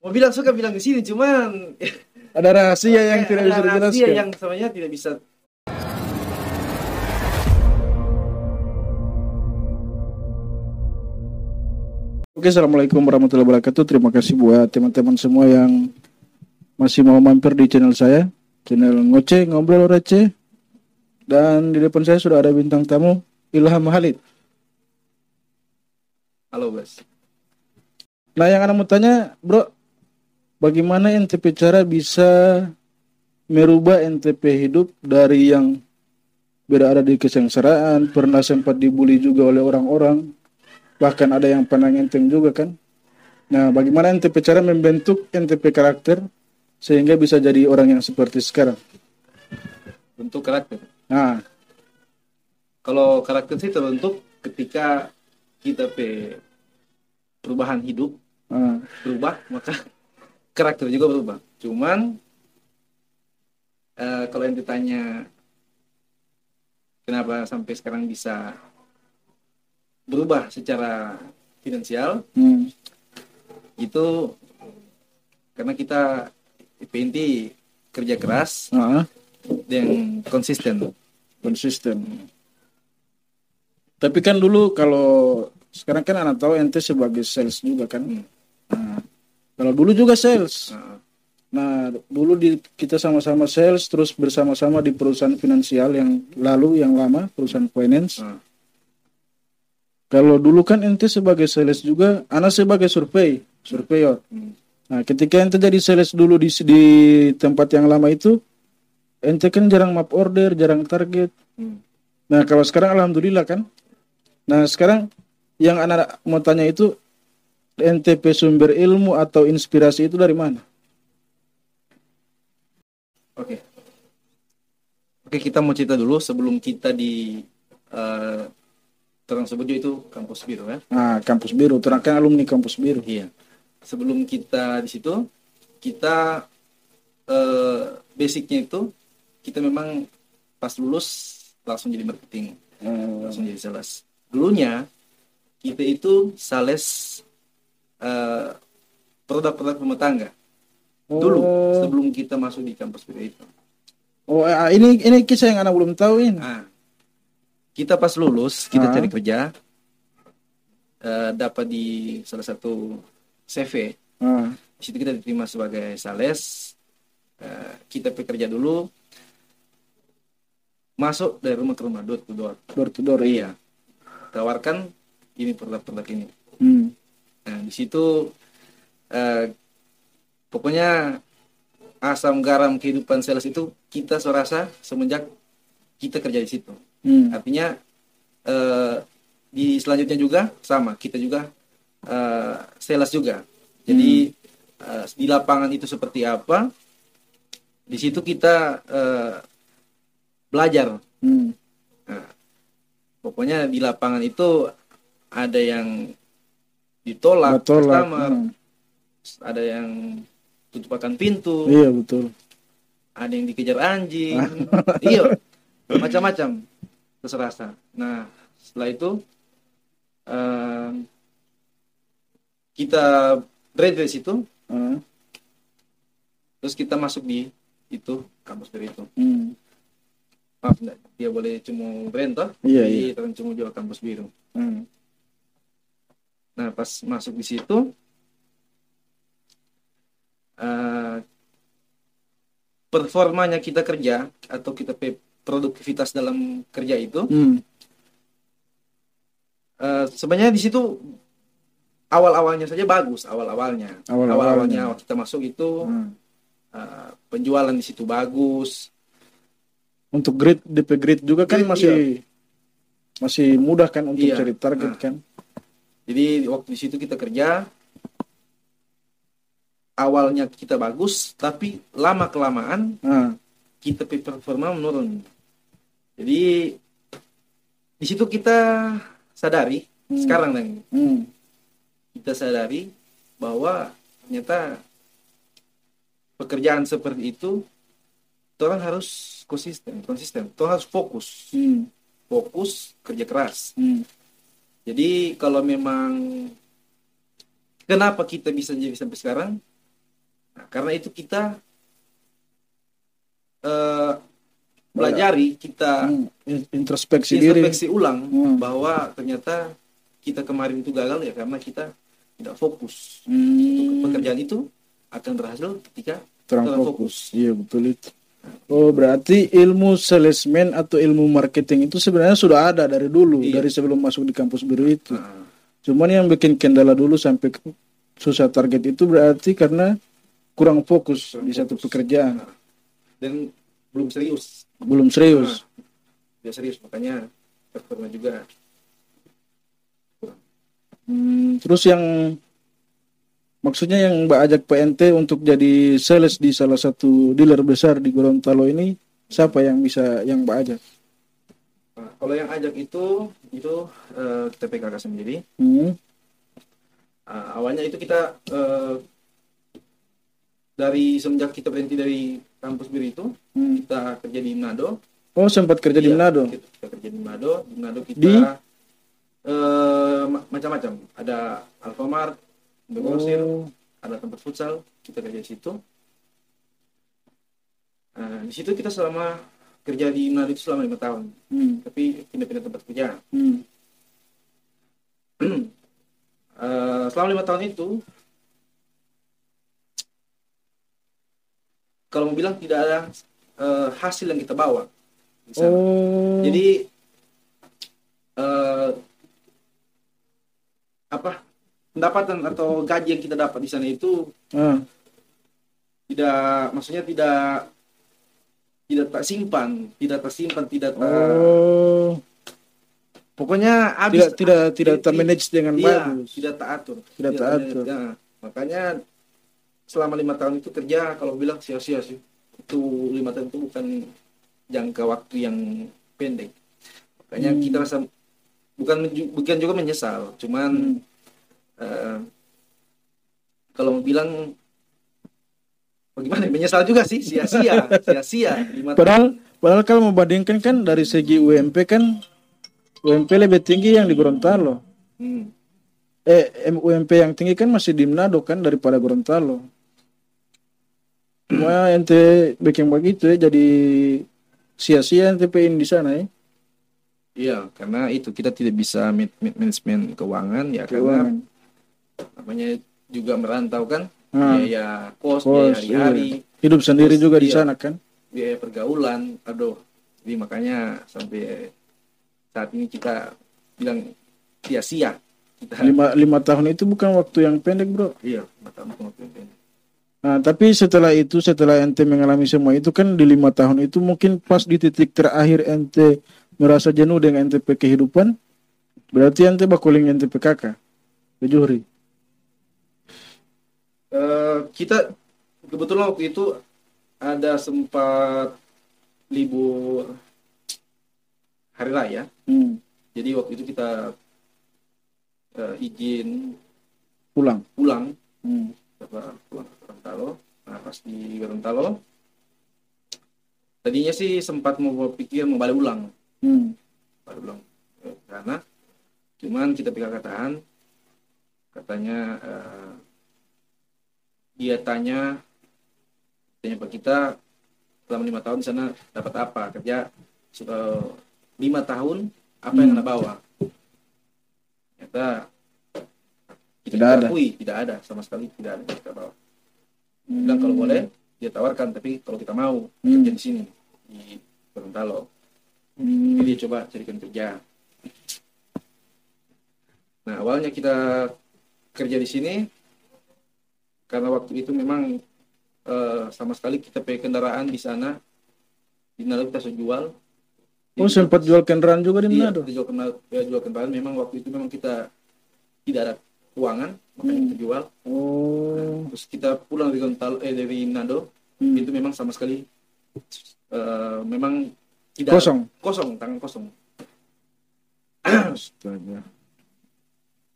Mau bilang suka bilang di sini, cuman Ada rahasia yang tidak bisa ada rahasia dijelaskan. yang sebenarnya tidak bisa. Oke, assalamualaikum warahmatullahi wabarakatuh. Terima kasih buat teman-teman semua yang masih mau mampir di channel saya, channel Ngoceh Ngobrol Receh. Dan di depan saya sudah ada bintang tamu, Ilham Halid. Halo, Bos. Nah, yang anak mau tanya, bro, bagaimana NTP cara bisa merubah NTP hidup dari yang berada di kesengsaraan, pernah sempat dibully juga oleh orang-orang, bahkan ada yang pernah ngenteng juga kan? Nah, bagaimana NTP cara membentuk NTP karakter sehingga bisa jadi orang yang seperti sekarang? Bentuk karakter. Nah, Kalau karakter sih terbentuk ketika kita perubahan hidup nah, berubah, maka karakter juga berubah. Cuman kalau yang ditanya kenapa sampai sekarang bisa berubah secara finansial, itu karena kita PNT kerja keras nah, dan konsisten. konsisten. Tapi kan dulu kalau sekarang kan anak tahu ente sebagai sales juga kan. Nah, kalau dulu juga sales. Nah, Nah, dulu kita sama-sama sales terus bersama-sama di perusahaan finansial yang lalu yang lama, perusahaan finance. nah, Kalau dulu kan ente sebagai sales juga, anak sebagai surveyor. Nah, ketika ente jadi sales dulu di tempat yang lama itu, ente kan jarang map order, jarang target. Nah, kalau sekarang alhamdulillah kan. Nah, sekarang yang anak mau tanya itu, NTP sumber ilmu atau inspirasi itu dari mana? Oke. Oke, kita mau cerita dulu sebelum kita di Terang Sebut itu kampus biru ya. Nah, kampus biru, terangkan alumni kampus biru. Iya. Sebelum kita di situ, kita basicnya itu kita memang pas lulus langsung jadi marketing, langsung jadi sales. Dulunya kita itu sales produk-produk rumah tangga. Dulu sebelum kita masuk di kampus biru itu. Ini kisah yang anak belum tahu ini. Nah, kita pas lulus kita cari kerja, dapat di salah satu CV. Di situ kita diterima sebagai sales. Kita bekerja dulu, masuk dari rumah ke rumah, door to door. Door to door. Iya. Tawarkan ini produk-produk ini. Nah, di situ pokoknya asam garam kehidupan sales itu kita serasa semenjak kita kerja di situ. Artinya di selanjutnya juga sama, kita juga sales juga. Jadi di lapangan itu seperti apa, di situ kita belajar. Nah, pokoknya di lapangan itu ada yang ditolak customer, ada yang tutupakan pintu, iya betul, ada yang dikejar anjing, iya, macam-macam terserasa. Nah, setelah itu kita berada di situ, terus kita masuk di itu kampus biru itu. Maaf, dia boleh cuma brand toh, iya. cuma jual kampus biru. Nah, pas masuk di situ, performanya kita kerja atau kita produktivitas dalam kerja itu, sebenarnya di situ awal-awalnya saja bagus, awal-awalnya waktu kita masuk itu penjualan di situ bagus. Untuk DP grid juga kan masih mudah kan untuk cari target kan. Jadi waktu di situ kita kerja, awalnya kita bagus, tapi lama kelamaan kita performa menurun. Jadi di situ kita sadari sekarang nih, kita sadari bahwa ternyata pekerjaan seperti itu orang harus konsisten, orang harus fokus kerja keras. Jadi kalau memang kenapa kita bisa jadi sampai sekarang, Nah, karena itu kita pelajari, kita introspeksi ulang bahwa ternyata kita kemarin itu gagal ya karena kita tidak fokus. Untuk pekerjaan itu akan berhasil ketika terang fokus. Iya betul itu. Oh berarti ilmu salesman atau ilmu marketing itu sebenarnya sudah ada dari dulu, dari sebelum masuk di kampus biru itu. Cuman yang bikin kendala dulu sampai susah target itu berarti karena kurang fokus di satu pekerjaan. Dan belum serius. Dia serius, makanya performa juga. Terus yang maksudnya yang Mbak ajak PNT untuk jadi sales di salah satu dealer besar di Gorontalo ini, siapa yang Mbak ajak? Nah, kalau yang ajak itu kita PKK sendiri. Awalnya itu kita dari semenjak kita berhenti dari kampus biru itu, kita kerja di Manado. Oh sempat kerja di Manado? Kita kerja di Manado. Di Manado kita macam-macam. Ada Alfamart, Grosir, ada tempat futsal, kita kerja di situ. Di situ kita selama kerja di Manado itu selama 5 tahun, tapi pindah-pindah tempat kerja. Selama 5 tahun itu, kalau mau bilang tidak ada hasil yang kita bawa di sana. Jadi pendapatan atau gaji yang kita dapat di sana itu tidak tersimpan, pokoknya habis, tidak termanage dengan bagus, tidak teratur. Ya. Makanya selama 5 tahun itu kerja, kalau bilang sia-sia sih. Itu 5 tahun itu bukan jangka waktu yang pendek. Makanya kita rasa bukan juga menyesal, cuman kalau mau bilang bagaimana, menyesal juga sih, sia-sia. Padahal kalau membandingkan kan dari segi UMP kan UMP lebih tinggi yang di Gorontalo. UMP yang tinggi kan masih di Manado kan daripada Gorontalo. Cuma ente bikin begitu ya, jadi sia-sia ente PIN di sana ya. Iya, karena itu kita tidak bisa manajemen keuangan ya, karena namanya juga merantau kan, biaya kos, biaya hari-hari, hidup sendiri juga di sana kan, biaya pergaulan, jadi makanya sampai saat ini kita bilang sia-sia. 5 tahun itu bukan waktu yang pendek bro. Iya, 5 tahun bukan waktu yang pendek. Nah tapi setelah ente mengalami semua itu kan di 5 tahun itu mungkin pas di titik terakhir ente merasa jenuh dengan ente kehidupan, berarti ente bakuling ente PKK Juhri. Kita kebetulan waktu itu ada sempat libur hari raya. Jadi waktu itu kita izin pulang pulang ke Gorontalo. Nah pas di Gorontalo tadinya sih sempat mau pikir mau balik ulang, karena cuman kita PKK tahan. Katanya dia tanya Pak kita selama 5 tahun di sana dapat apa, kerja 5 tahun apa yang Anda bawa. Ternyata kita akui tidak ada, sama sekali tidak ada yang kita bawa. Bilang kalau boleh dia tawarkan, tapi kalau kita mau kerja di sini di Gorontalo, jadi dia coba carikan kerja. Nah awalnya kita kerja di sini karena waktu itu memang sama sekali kita pakai kendaraan di sana. Di Manado kita jual. Sempat jual kendaraan juga di Manado. Iya, jual kendaraan. Memang waktu itu memang kita tidak ada keuangan, makanya kita jual. Nah, terus kita pulang dari Manado, itu memang sama sekali memang tidak kosong, tangan kosong.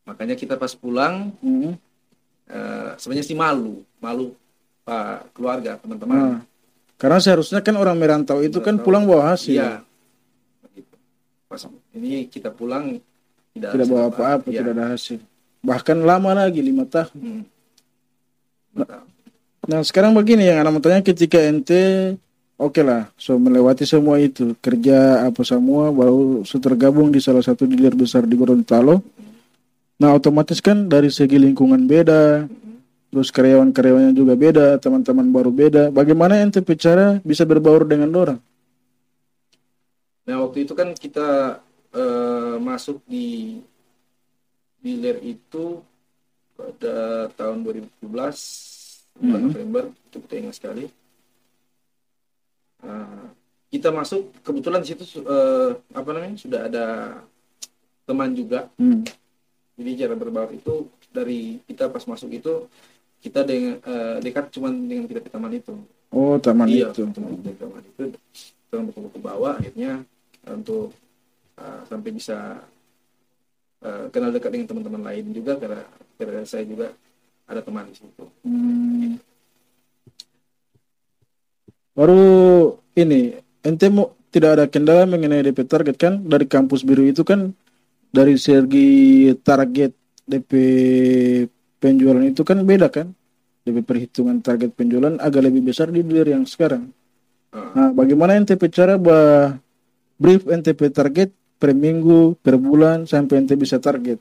Makanya kita pas pulang sebenarnya sih malu Pak keluarga, teman-teman. Karena seharusnya kan orang merantau itu kan pulang bawa hasil. Iya. Pas ini kita pulang tidak bawa apa-apa, tidak ada hasil. Bahkan lama lagi 5 tahun. Nah sekarang begini yang anak mau tanya, ketika ente oke lah, so melewati semua itu kerja apa semua, baru so tergabung di salah satu dealer besar di Gorontalo. Nah otomatis kan dari segi lingkungan beda, terus karyawan-karyawannya juga beda, teman-teman baru beda. Bagaimana ente bicara bisa berbaur dengan orang? Nah waktu itu kan kita masuk di dealer itu pada tahun 2017 bulan November, itu kita ingat sekali. Kita masuk kebetulan di situ apa namanya, sudah ada teman juga. Jadi cara berbaur itu dari kita pas masuk itu kita dengan dekat cuman dengan kita di taman itu. Oh taman Iya, itu. teman di taman itu kita buku-buku bawa akhirnya untuk sampai bisa kenal dekat dengan teman-teman lain juga, karena saya juga ada teman di situ. Baru ini ente mau tidak ada kendala mengenai DP target kan dari kampus biru itu kan, dari segi target DP penjualan itu kan beda kan, DP perhitungan target penjualan agak lebih besar di dealer yang sekarang. Nah bagaimana ente cara brief ente target per minggu per bulan sampai ente bisa target?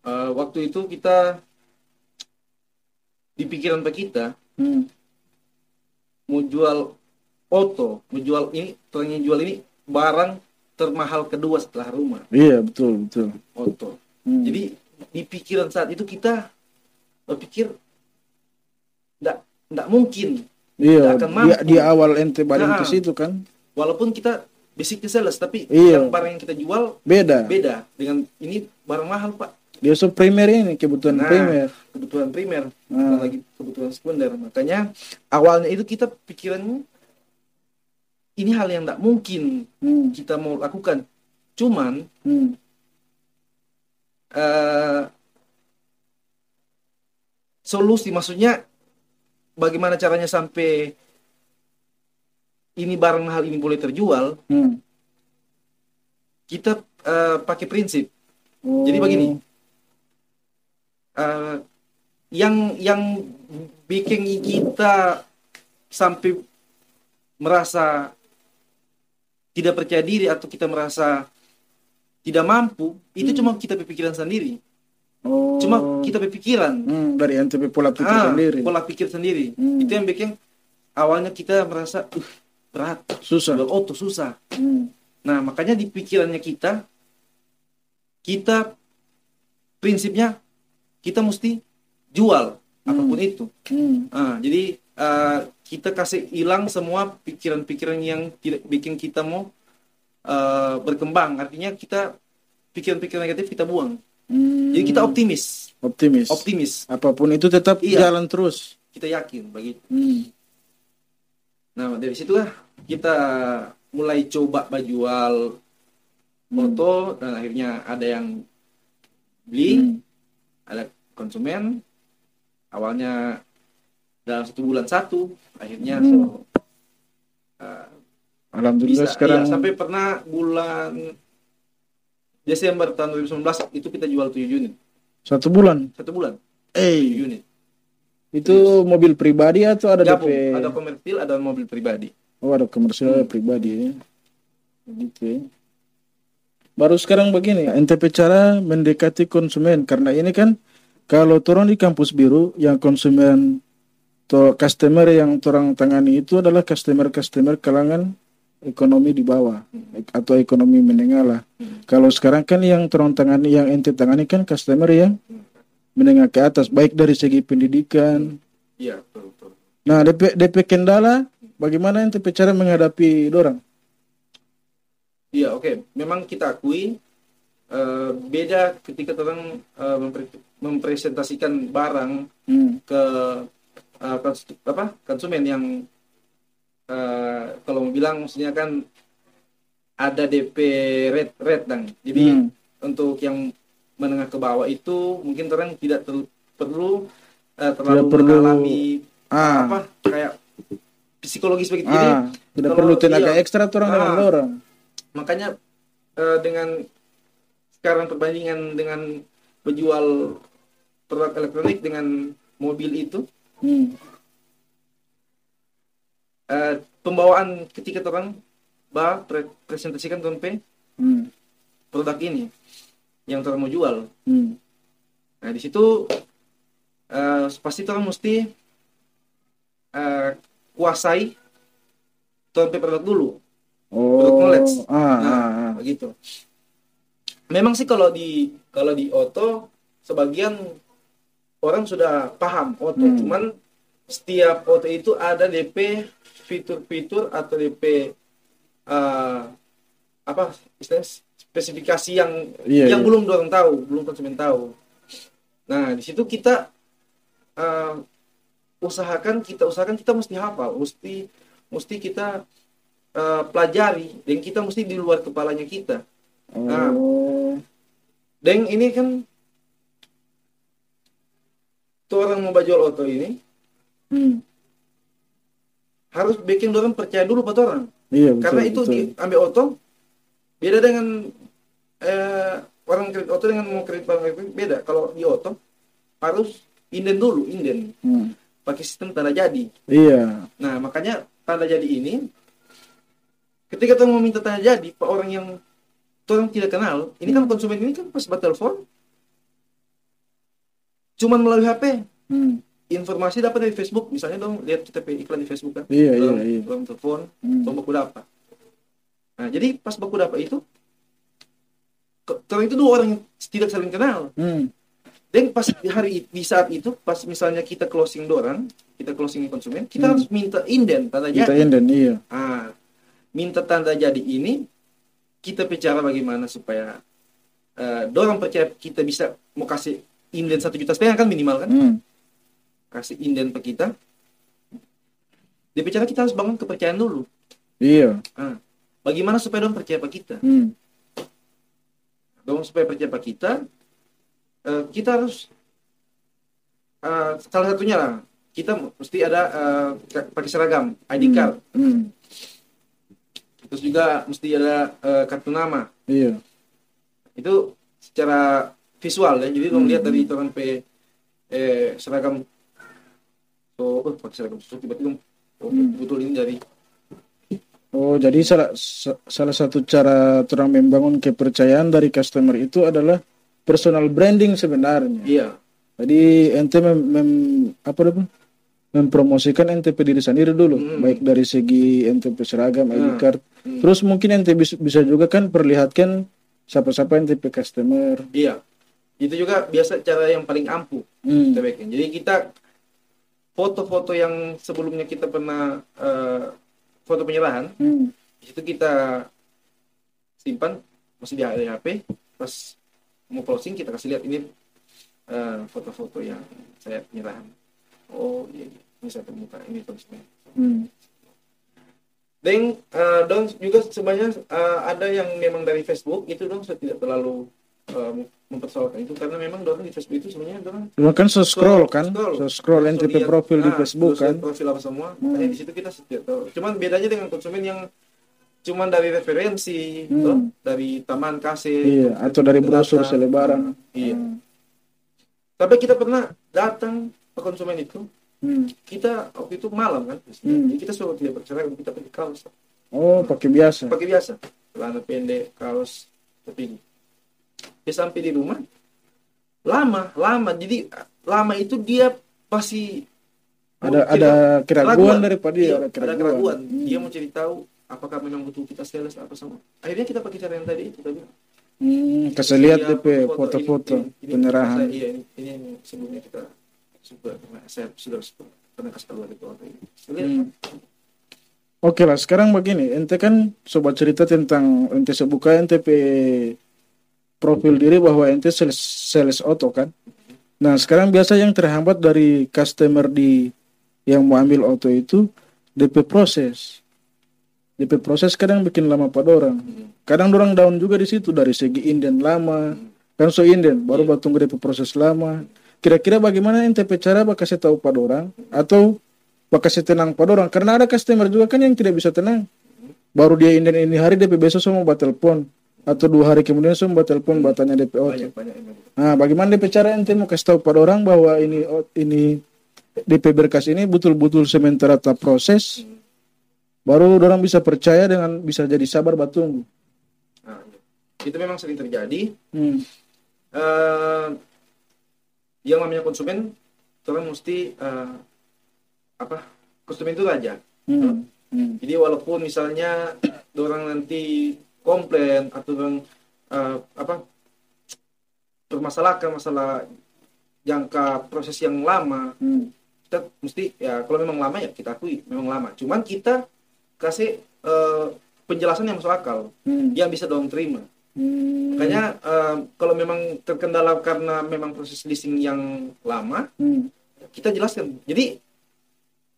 Waktu itu kita di pikiran kita mau jual jual ini barang termahal kedua setelah rumah. Iya betul Auto. Jadi di pikiran saat itu kita berpikir tidak mungkin. Iya akan mampu. Di awal ente balik ke situ kan, walaupun kita basicnya sales, tapi iya, yang barang yang kita jual beda dengan ini barang mahal pak. Dia primer ini kebutuhan primer bukan lagi kebutuhan sekunder. Makanya awalnya itu kita pikirannya ini hal yang tidak mungkin kita mau lakukan. Cuman solusi, maksudnya bagaimana caranya sampai ini barang mahal ini boleh terjual. Kita pakai prinsip. Jadi begini, yang bikin kita sampai merasa tidak percaya diri atau kita merasa tidak mampu, itu cuma kita berpikiran sendiri. Cuma kita berpikiran dari NTP pola pikir sendiri. Pola pikir sendiri. Itu yang bikin awalnya kita merasa berat, susah. Jual auto susah. Nah makanya di pikirannya kita prinsipnya kita mesti jual apapun itu. Jadi kita kasih hilang semua pikiran-pikiran yang tidak bikin kita mau berkembang. Artinya kita pikiran-pikiran negatif kita buang. Jadi kita optimis. Apapun itu tetap jalan terus. Kita yakin begitu. Nah dari situlah kita mulai coba jual foto, dan akhirnya ada yang beli, ada konsumen. Awalnya dalam 1 bulan 1, akhirnya alhamdulillah bisa, sekarang sampai pernah bulan Desember tahun 2019 itu kita jual 7 unit. 1 bulan. 7 unit. Itu mobil pribadi atau ada Gabung, DP? ada komersil, ada mobil pribadi. Oh, ada komersil, ada pribadi. Gitu. Baru sekarang begini, NTP cara mendekati konsumen, karena ini kan kalau turun di kampus biru yang konsumen atau customer yang orang tangani itu adalah customer kalangan ekonomi di bawah atau ekonomi menengah lah. Kalau sekarang kan yang orang tangani, yang ente tangani kan customer yang menengah ke atas, baik dari segi pendidikan. Iya, betul. Nah, DP kendala bagaimana ente cara menghadapi dorang? Iya, oke. Memang kita akui beda ketika orang mempresentasikan barang ke konsumen yang kalau mau bilang maksudnya kan ada DP red dan jadi untuk yang menengah ke bawah itu mungkin orang tidak perlu terlalu mengalami kayak psikologis begitu. Jadi tidak perlu tenaga ekstra orang dengan orang. Makanya dengan sekarang perbandingan dengan penjual produk elektronik dengan mobil itu, pembawaan ketika orang presentasikan konten produk ini yang orang mau jual. Nah di situ pasti orang mesti kuasai produk dulu, produk knowledge. Begitu. Memang sih kalau di auto sebagian orang sudah paham auto, cuman setiap auto itu ada DP fitur-fitur atau DP apa istilahnya spesifikasi yang belum orang tahu, belum konsumen tahu. Nah di situ kita usahakan kita mesti hafal, mesti kita pelajari, dan kita mesti di luar kepalanya kita. Nah, dan ini kan tuh orang mau jual auto ini harus bikin orang percaya dulu pada orang. Iya, betul, karena itu diambil auto beda dengan orang kredit auto dengan mau kredit bank beda. Kalau di auto harus inden dulu, pakai sistem tanda jadi. Iya. Nah makanya tanda jadi ini ketika kita mau minta tanda jadi pak orang yang orang tidak kenal, ini kan konsumen ini kan pas telepon cuman melalui HP. Informasi dapat dari Facebook, misalnya dong lihat kita iklan di Facebook kan. Iya. Dalam telepon, baku dapat. Nah, jadi pas baku dapat itu itu dua orang yang tidak saling kenal. Dan pas di saat itu, pas misalnya kita closing orang, kita closing konsumen, kita harus minta inden tanda jadi. Minta inden, iya. Minta tanda jadi ini kita bicara bagaimana supaya dorang percaya kita bisa mau kasih inden 1,5 juta kan minimal kan, kasih inden ke kita. Dia bicara kita harus bangun kepercayaan dulu. Iya. Bagaimana supaya dorang percaya pada kita? Dorang supaya percaya pada kita harus salah satunya lah kita mesti ada pakai seragam ID card. Terus juga mesti ada kartu nama. Iya. Itu secara visual ya. Jadi kalau lihat dari orang seragam, pakai seragam tiba-tiba betul ini dari. Jadi salah satu cara orang membangun kepercayaan dari customer itu adalah personal branding sebenarnya. Iya. Jadi ente mempromosikan ente diri sendiri dulu, baik dari segi ente seragam, ID card. Terus mungkin ente bisa juga kan perlihatkan siapa-siapa ente customer. Iya. Itu juga biasa cara yang paling ampuh kita bikin. Jadi kita foto-foto yang sebelumnya kita pernah foto penyerahan, itu kita simpan masih di HP. Pas mau closing kita kasih lihat ini foto-foto yang saya penyerahan. Oh iya, ini saya temukan ini konsumen. Dan dong juga sebenarnya ada yang memang dari Facebook itu dong saya tidak terlalu mempersoalkan itu karena memang dong di Facebook itu sebenarnya dong kan scroll NTP profil di Facebook kan profil apa semua. Makanya di situ kita tidak tahu. Cuman bedanya dengan konsumen yang cuman dari referensi, dari taman kasih, atau dari brosur selebaran. Iya. Tapi kita pernah datang ke konsumen itu, kita waktu itu malam kan, jadi kita suruh tidak percaya, kita pakai kaos. Pakai biasa. Pakai biasa, celana pendek, kaos tertinggi. Dia sampai di rumah, lama. Jadi lama itu dia pasti ada keraguan daripada dia. Ada keraguan. Dia mau cari tahu apakah memang betul kita sales apa sama. Akhirnya kita pakai cara yang tadi itu tadi. Kasih lihat DP foto-foto penyerahan. Iya, ini sebelumnya kita saya sudah pernah kasih tahu itu. Oke lah, sekarang begini, ente kan sobat cerita tentang ente sebuka ente profil diri bahwa ente sales auto kan. Nah sekarang biasa yang terhambat dari customer yang mau ambil auto itu DP proses kadang bikin lama pada orang. Kadang orang down juga di situ dari segi inden lama. Kan so inden baru tunggu DP proses lama. Kira-kira bagaimana ente cara bakasih tahu pada orang atau bakasih tenang pada orang? Karena ada customer juga kan yang tidak bisa tenang. Baru dia inden ini hari DP besok semua buat telepon atau 2 hari kemudian semua buat telepon batanya DP auto. Nah, bagaimana DP cara ente mau kasih tahu pada orang bahwa ini DP berkas ini betul-betul sementara tahap proses, baru orang bisa percaya dengan bisa jadi sabar batunggu. Nah, itu memang sering terjadi. Yang namanya konsumen, orang mesti konsumen itu raja. Jadi walaupun misalnya orang nanti komplain atau orang permasalahkan masalah jangka proses yang lama, kita mesti ya kalau memang lama ya kita akui memang lama. Cuman kita kasih penjelasan yang masuk akal, yang bisa dong terima. Makanya kalau memang terkendala karena memang proses leasing yang lama, kita jelaskan. Jadi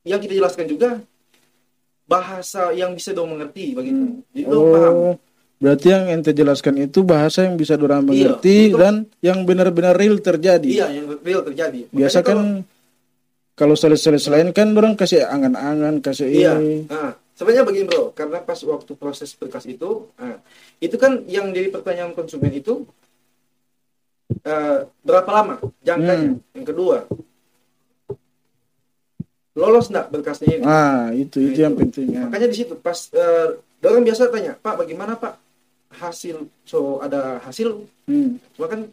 yang kita jelaskan juga bahasa yang bisa dong mengerti begitu. Jadi dong paham. Berarti yang ente jelaskan itu bahasa yang bisa dorang mengerti, dan yang benar-benar real terjadi. Iya, yang real terjadi. Biasa kan kalau sales-sales lain kan orang kasih angan-angan, kasih ini. Sebenarnya begini bro, karena pas waktu proses berkas itu kan yang jadi pertanyaan konsumen itu berapa lama jangkanya. Yang kedua, lolos nggak berkasnya ini? Itu yang penting. Makanya di situ pas orang biasa tanya, Pak, bagaimana Pak hasil? So ada hasil, cuma kan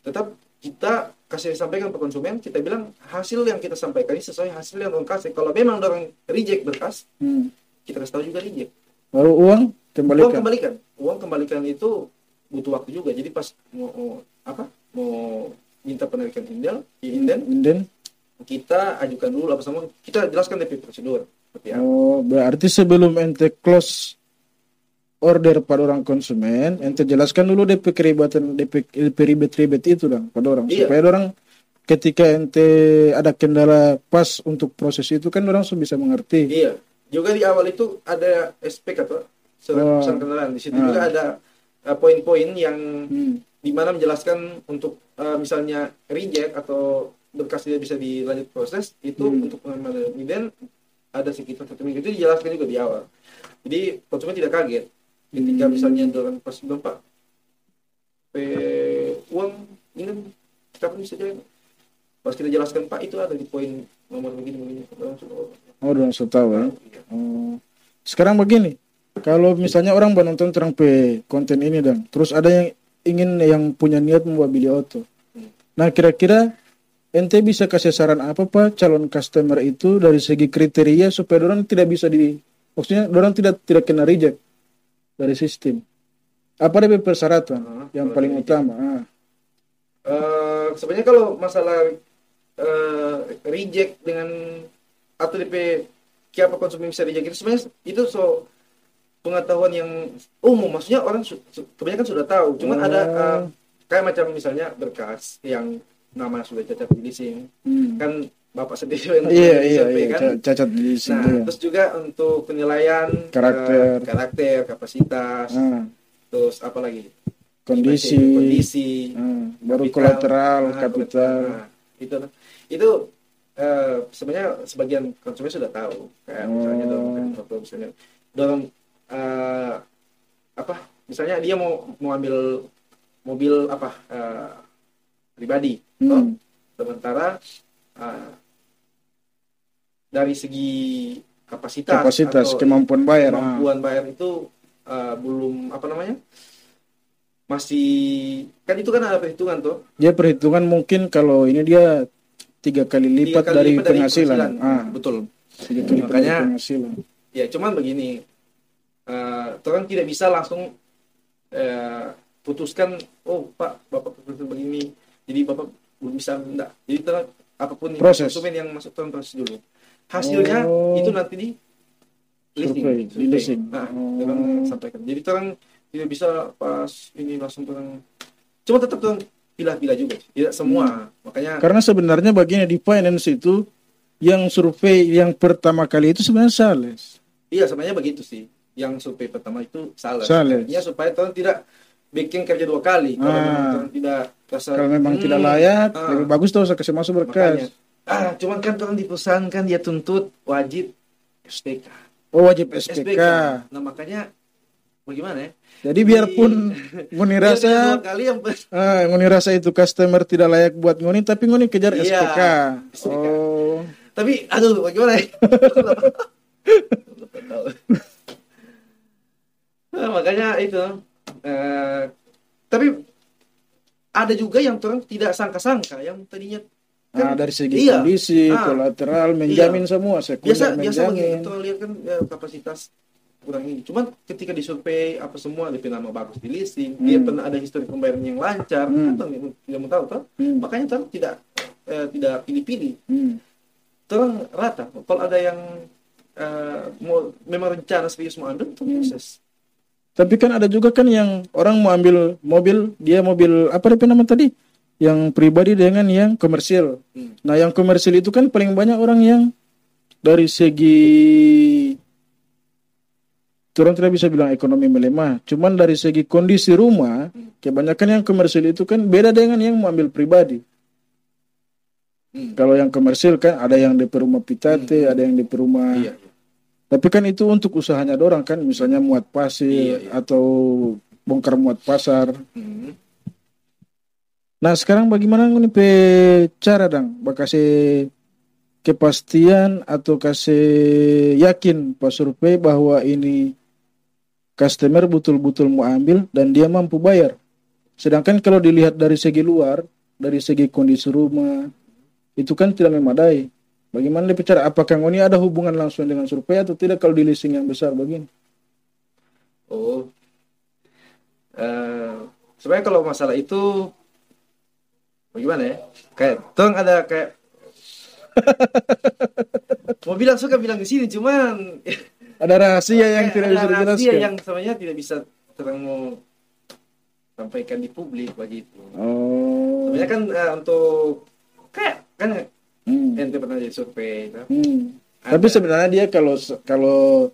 tetap kita kasih sampaikan ke konsumen, kita bilang hasil yang kita sampaikan ini sesuai hasil yang orang kasih. Kalau memang orang reject berkas, kita kasih tahu juga reject. Baru uang kembalikan. Uang kembalikan itu butuh waktu juga. Jadi pas mau minta penarikan inden, kita ajukan dulu apa semua, kita jelaskan DP prosedur. Berarti sebelum ente close order pada orang konsumen, ente jelaskan dulu DP keribatan, DP ribet-ribet itu dong pada orang, supaya orang ketika ente ada kendala pas untuk proses itu kan orang bisa mengerti. Iya. Juga di awal itu ada SPK atau surat pesan kendaraan. Di situ juga ada poin-poin yang dimana menjelaskan untuk misalnya reject atau berkas tidak bisa dilanjut proses itu untuk pengambilan inden ada sekitar 1 minggu, itu dijelaskan juga di awal. Jadi konsumen tidak kaget ketika misalnya orang pas bilang, Pak, uang ini kapan bisa jadi? Pas kita jelaskan, Pak, itu ada di poin nomor begini. Orang sudah tahu ya. Sekarang begini, kalau misalnya orang menonton terang konten ini dan terus ada yang ingin yang punya niat membuat beli auto. Nah, kira-kira ente bisa kasih saran apa Pak calon customer itu dari segi kriteria supaya orang tidak bisa maksudnya orang tidak kena reject dari sistem. Apa ada persyaratan yang paling utama? Sebenarnya kalau masalah reject dengan atau DP siapa konsumen bisa reject itu sebenarnya itu pengetahuan yang umum, maksudnya orang kebanyakan sudah tahu. Cuman ada kayak macam misalnya berkas yang nama sudah cacat di leasing, kan Bapak sendiri yang kan cacat di leasing. Nah, terus juga untuk penilaian karakter, kapasitas, terus apa lagi? Kondisi, baru kolateral, kapital. Itu sebenarnya sebagian konsumen sudah tahu. Kayak misalnya misalnya dia mau ambil mobil pribadi, sementara dari segi kapasitas kemampuan bayar itu belum masih, kan itu kan ada perhitungan tuh. Dia perhitungan mungkin kalau ini dia 3 kali lipat dari penghasilan. Betul. 3 kali Makanya penghasilan. Ya cuman begini, orang tidak bisa langsung putuskan, Pak, Bapak putuskan begini, jadi Bapak belum bisa, enggak. Jadi apapun konsumen yang masuk dalam proses dulu. Hasilnya itu nanti di listing. Orang sampaikan. Jadi orang tidak bisa pas ini langsung orang. Cuma tetap orang pilih-pilih juga, tidak semua. Makanya karena sebenarnya bagian di finance itu yang survei yang pertama kali itu sebenarnya sales. Iya, sebenarnya begitu sih. Yang survei pertama itu sales. Ya, supaya orang tidak bikin kerja 2 kali. Kalau tidak kalau memang tidak layak, lebih bagus tuh usah kasih masuk berkas. Cuman kan orang di perusahaan kan dia tuntut wajib SPK. Wajib SPK. Nah, makanya bagaimana ya? Jadi biarpun Ngoni rasa Ngoni rasa itu customer tidak layak buat Ngoni, tapi Ngoni kejar SPK. Tapi aduh bagaimana ya? Nah, makanya itu tapi ada juga yang orang tidak sangka-sangka yang tadinya kan dari segi iya, kondisi, kolateral, menjamin iya. semua, sekunder Biasa menjamin. begitu lihat kan ya, kapasitas kurang ini. Cuman ketika disurvei apa semua DP nama bagus di leasing, dia pernah ada histori pembayaran yang lancar, kan tidak mau tahu toh. Makanya orang tidak pilih-pilih. Orang rata. Kalau ada yang mau memang rencana serius mau ambil, itu proses. Tapi kan ada juga kan yang orang mau ambil mobil, dia mobil apa nama tadi? Yang pribadi dengan yang komersil. Nah, yang komersil itu kan paling banyak orang yang dari segi orang tidak bisa bilang ekonomi melemah, cuman dari segi kondisi rumah, kebanyakan yang komersil itu kan beda dengan yang mau ambil pribadi. Kalau yang komersil kan ada yang di rumah pitate, ada yang di rumah. Iya. Tapi kan itu untuk usahanya dorang kan, misalnya muat pasir atau bongkar muat pasar. Nah sekarang bagaimana nih cara dong, kasih kepastian atau kasih yakin pas survei bahwa ini customer betul-betul mau ambil dan dia mampu bayar. Sedangkan kalau dilihat dari segi luar, dari segi kondisi rumah, itu kan tidak memadai. Bagaimana bicara? Apakah ini ada hubungan langsung dengan survei atau tidak kalau di leasing yang besar begini? Sebenarnya kalau masalah itu bagaimana ya? Kayak tong ada kayak mau bilang suka bilang di sini, cuman ada rahasia yang tidak bisa dijelaskan. Rahasia yang sebenarnya tidak bisa terang mau sampaikan di publik begitu. Sebenarnya kan untuk kayak kan ente pernah jadi survei, tapi sebenarnya dia kalau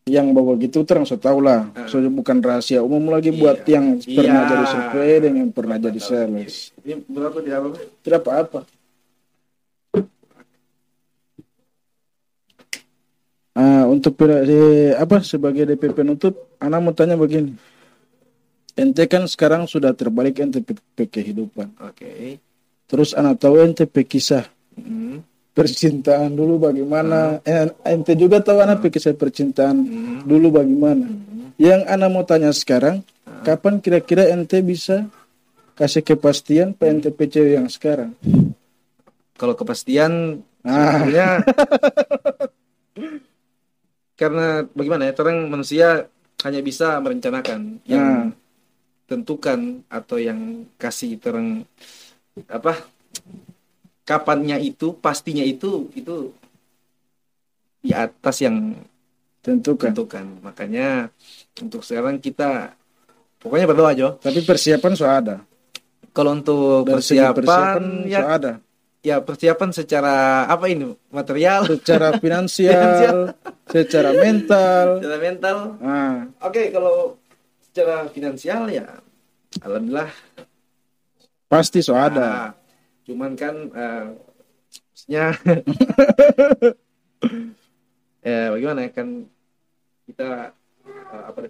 yang bawa gitu terang so tahu lah, so bukan rahasia umum lagi buat yang pernah jadi survei dan yang pernah jadi sales. Ini berapa tidak apa? Tidak apa-apa. Untuk sebagai DP penutup, Ana mau tanya begini. Ente kan sekarang sudah terbalik ente kehidupan. Oke. Terus Ana tahu ente kisah percintaan dulu bagaimana. Ente juga tahu Ana kisah percintaan dulu bagaimana. Yang Ana mau tanya sekarang, kapan kira-kira ente bisa kasih kepastian ente cewek yang sekarang? Kalau kepastian sebenarnya karena bagaimana ya, orang manusia hanya bisa merencanakan yang tentukan atau yang kasih terang kapannya itu pastinya itu di atas yang tentukan. Makanya untuk sekarang kita pokoknya berdoa aja. Tapi persiapan sudah ada. Kalau untuk persiapan ya ada. Ya persiapan secara material, secara finansial, secara mental. Oke, kalau secara finansial ya alhamdulillah pasti so ada. Cuman kan maksudnya bagaimana ya, kan kita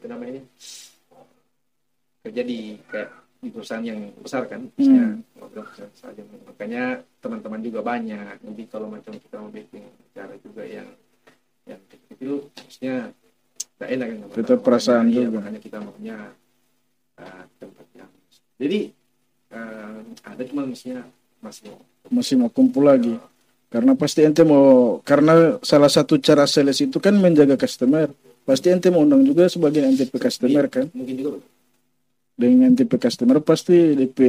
namanya kerja di perusahaan yang besar kan, saja. Makanya teman-teman juga banyak. Nanti kalau macam kita mau bikin acara juga yang itu maksudnya tidak enak kan. Itu perasaan juga. Makanya kita maunya tempat yang jadi ada, cuma maksudnya masih mau kumpul lagi. Karena pasti ente mau, karena salah satu cara sales itu kan menjaga customer. Pasti ente mau undang juga sebagai ente customer kan. Mungkin juga dengan tipe customer pasti DP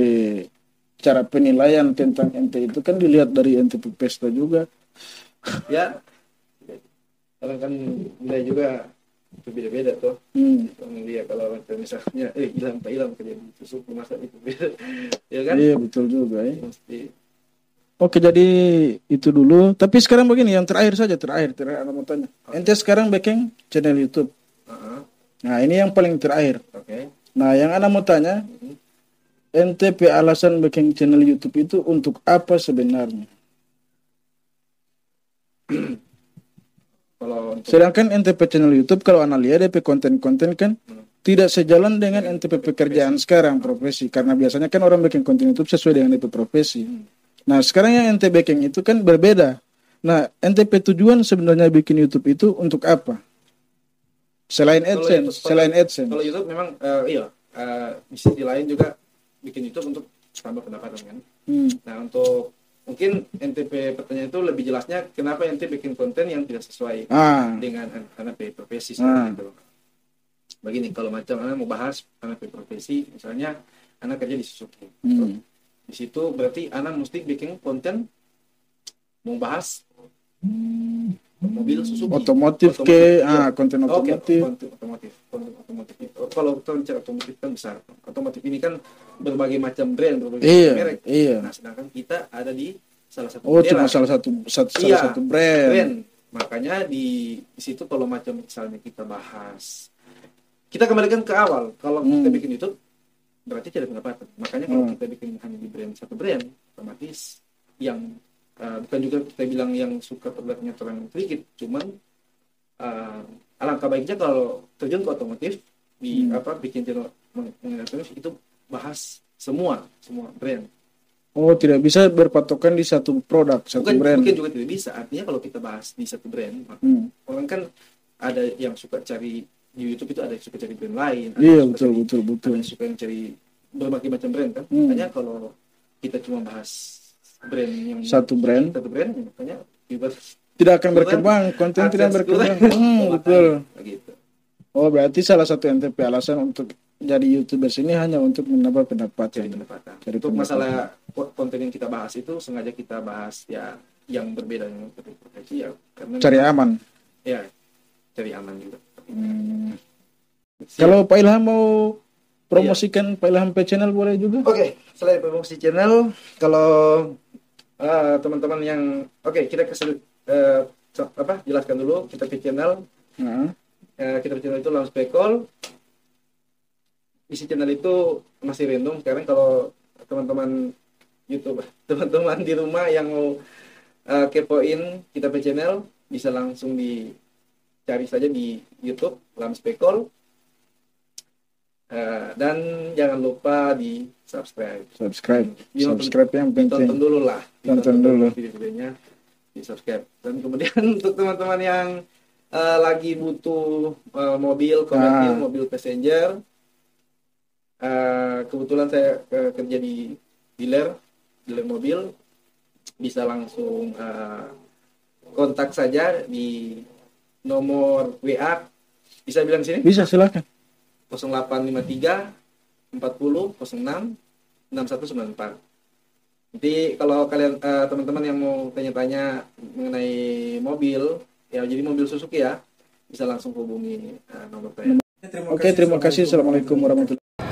cara penilaian tentang ente itu kan dilihat dari ente pesta juga. Ya, karena kan nilai juga berbeda-beda tuh. Lihat kalau misalnya hilang kerja di suku masa itu beda, ya kan? Iya betul juga ya. Mesti. Oke, jadi itu dulu. Tapi sekarang begini, yang terakhir Ana mau tanya. Ente sekarang bikin channel YouTube. Nah ini yang paling terakhir. Nah, yang Ana mau tanya, NTP alasan bikin channel YouTube itu untuk apa sebenarnya? Sedangkan NTP channel YouTube kalau Ana lihat DP konten-konten kan tidak sejalan dengan NTP pekerjaan sekarang, profesi. Karena biasanya kan orang bikin konten YouTube sesuai dengan DP profesi. Nah, sekarang yang NTP bikin itu kan berbeda. Nah, NTP tujuan sebenarnya bikin YouTube itu untuk apa? Selain AdSense, selain AdSense. Kalau YouTube memang iya, di sisi lain juga bikin YouTube untuk tambah pendapatan kan. Nah, untuk mungkin NTP pertanyaan itu lebih jelasnya kenapa NTP bikin konten yang tidak sesuai dengan anak profesi gitu. Begini, kalau macam anak mau bahas anak profesi, misalnya anak kerja di Suzuki. Di situ berarti anak mesti bikin konten mau bahas mobil Suzuki, otomotif konten otomotif. Konten otomotif. Kalau kita bicara otomotif kan besar. Otomotif ini kan berbagai macam brand, berbagai macam merek. Nah, sedangkan kita ada di salah satu cuma salah satu brand. Makanya di situ kalau macam misalnya kita bahas, kita kembalikan ke awal. Kalau kita bikin YouTube berarti tidak pendapatan. Makanya kalau kita bikin hanya di brand satu brand, otomatis yang bukan juga kita bilang yang suka terlihatnya terang sedikit, cuman alangkah baiknya kalau terjun ke otomotif di bikin channel mengenai otomotif itu bahas semua brand. Oh, tidak bisa berpatokan di satu produk, satu brand. Mungkin juga tidak bisa. Artinya kalau kita bahas di satu brand, orang kan ada yang suka cari di YouTube itu, ada yang suka cari brand lain. Iya, betul. Ada yang suka yang cari berbagai macam brand kan. Makanya kalau kita cuma bahas brand yang satu brand makanya tidak akan berkembang, konten tidak berkembang. Betul. Gitu. Oh, berarti salah satu NTP alasan untuk jadi YouTuber ini hanya untuk menambah pendapatan. Untuk masalah konten yang kita bahas itu sengaja kita bahas ya yang berbeda dengan profesi ya, karena cari aman. Ya, cari aman juga. Kalau Pak Ilham mau promosikan Pak Ilham channel boleh juga? Oke, selain promosi channel, kalau teman-teman yang kita kasih jelaskan dulu kita ke channel. Kita ke channel itu Lams Pekol. Isi channel itu masih random. Sekarang kalau teman-teman YouTube, teman-teman di rumah yang mau kepoin kita ke channel, bisa langsung dicari saja di YouTube Lams Pekol. Dan jangan lupa di subscribe yang penting. Tonton dulu lah, tonton dulu video-videonya, di subscribe. Dan kemudian untuk teman-teman yang lagi butuh mobil komersil, mobil passenger, kebetulan saya kerja di dealer mobil, bisa langsung kontak saja di nomor WA. Bisa bilang sini? Bisa, silakan. 0853 40 06 6194. Nanti kalau kalian teman-teman yang mau tanya-tanya mengenai mobil, ya jadi mobil Suzuki ya, bisa langsung hubungi nomor saya. Oke, terima kasih. Assalamualaikum warahmatullahi wabarakatuh.